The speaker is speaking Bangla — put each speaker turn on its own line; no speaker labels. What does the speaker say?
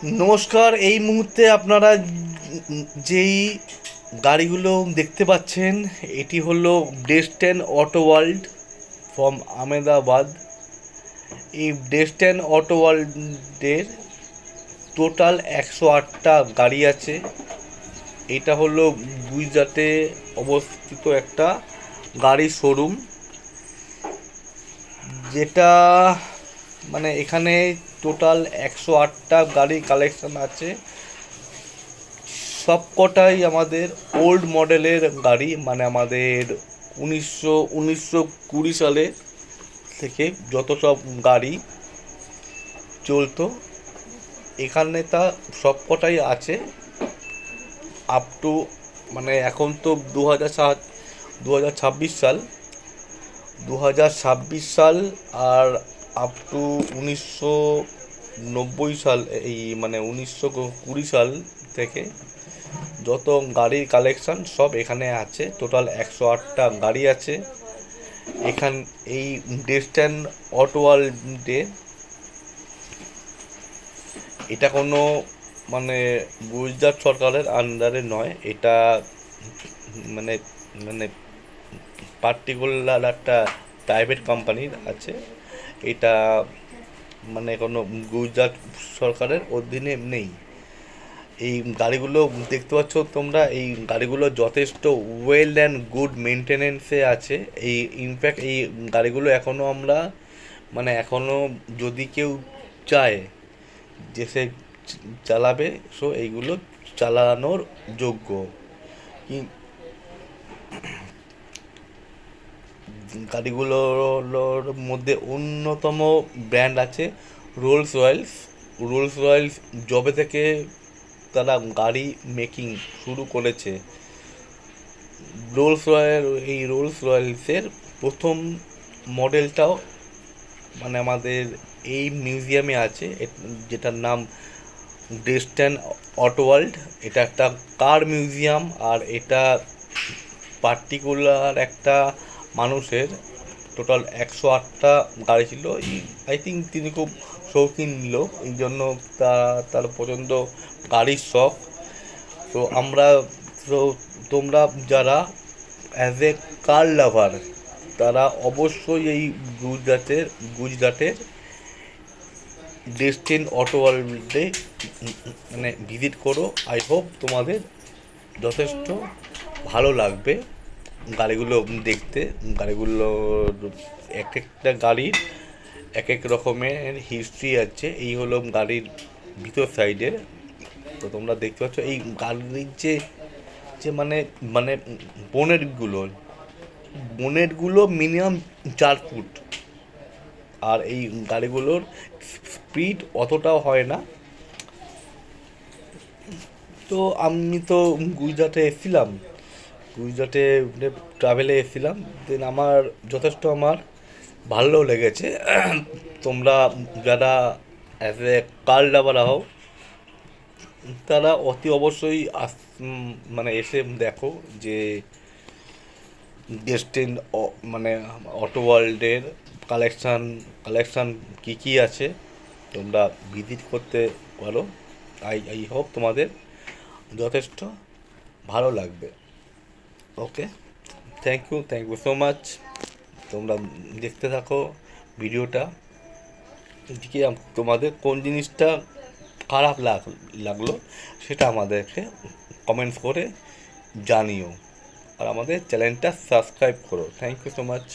নমস্কার। এই মুহূর্তে আপনারা যেই গাড়িগুলো দেখতে পাচ্ছেন, এটি হলো ডেস্টেন অটো ওয়ার্ল্ড ফ্রম আহমেদাবাদ। এই ডেস্টেন অটো ওয়ার্ল্ডের টোটাল 108টা গাড়ি আছে। এটা হলো গুজরাটে অবস্থিত একটা গাড়ির শোরুম, যেটা মানে এখানে টোটাল 108টা গাড়ির কালেকশন আছে। সবকটাই আমাদের ওল্ড মডেলের গাড়ি, মানে আমাদের উনিশশো কুড়ি সালে থেকে যত সব গাড়ি চলতো এখানে তা সবকটাই আছে। আপ টু মানে এখন তো 2026 সাল, 2026 সাল আর আপ টু 1990 সাল, এই মানে 1920 সাল থেকে যত গাড়ির কালেকশন সব এখানে আছে। টোটাল 108টা গাড়ি আছে এখান এই ডেস্টান অটো ওয়ার্ল্ডে। এটা কোনো মানে গুজরাট সরকারের আন্ডারে নয়, এটা মানে মানে পার্টিকুলার একটা প্রাইভেট কোম্পানির আছে। এটা মানে কোনো গুজরাট সরকারের অধীনে নেই। এই গাড়িগুলো দেখতে পাচ্ছ তোমরা, এই গাড়িগুলো যথেষ্ট ওয়েল অ্যান্ড গুড মেনটেনেন্সে আছে। এই ইনফ্যাক্ট এই গাড়িগুলো এখনও আমরা মানে এখনও যদি কেউ চায় যে সে চালাবে, সো এইগুলো চালানোর যোগ্য। গাড়িগুলোর মধ্যে অন্যতম ব্র্যান্ড আছে রোলস রয়েলস। রোলস রয়েলস যবে থেকে তারা গাড়ি মেকিং শুরু করেছে, রোলস রয়েলসের প্রথম মডেলটাও মানে আমাদের এই মিউজিয়ামে আছে, যেটার নাম ডেস্টান অটো ওয়ার্ল্ড। এটা একটা কার মিউজিয়াম, আর এটা পার্টিকুলার একটা মানুষের টোটাল 108টা গাড়ি ছিল। আই থিঙ্ক তিনি খুব শৌখিন লোক, এই জন্য তার পর্যন্ত গাড়ির শখ। তো আমরা তো তোমরা যারা অ্যাজ এ কার লাভার, তারা অবশ্যই এই গুজরাটের ডেস্টিন অটো ওয়ার্ল্ডে মানে ভিজিট করো। আই হোপ তোমাদের যথেষ্ট ভালো লাগবে গাড়িগুলো দেখতে। গাড়িগুলোর এক একটা গাড়ির এক এক রকমের হিস্ট্রি আছে। এই হলো গাড়ির ভিতর সাইডের। তো তোমরা দেখতে পাচ্ছ এই গাড়ির যে যে মানে মানে বোনেটগুলো মিনিমাম 4 ফুট। আর এই গাড়িগুলোর স্পিড অতটাও হয় না। তো আমি তো গুজরাটে ট্রাভেলে এসেছিলাম, দেন আমার যথেষ্ট আমার ভালো লেগেছে। তোমরা যারা অ্যাজ এ কার লাভার হও, তারা অতি অবশ্যই মানে এসে দেখো যে ডেস্টিন মানে অটো ওয়ার্ল্ডের কালেকশান কী কী আছে, তোমরা ভিজিট করতে পারো। আই হোপ তোমাদের যথেষ্ট ভালো লাগবে। ওকে, থ্যাংক ইউ সো মাচ। তোমরা দেখতে থাকো ভিডিওটা। কি তোমাদের কোন জিনিসটা খারাপ লাগলো সেটা আমাদেরকে কমেন্টস করে জানিও, আর আমাদের চ্যানেলটা সাবস্ক্রাইব করো। Thank you so much.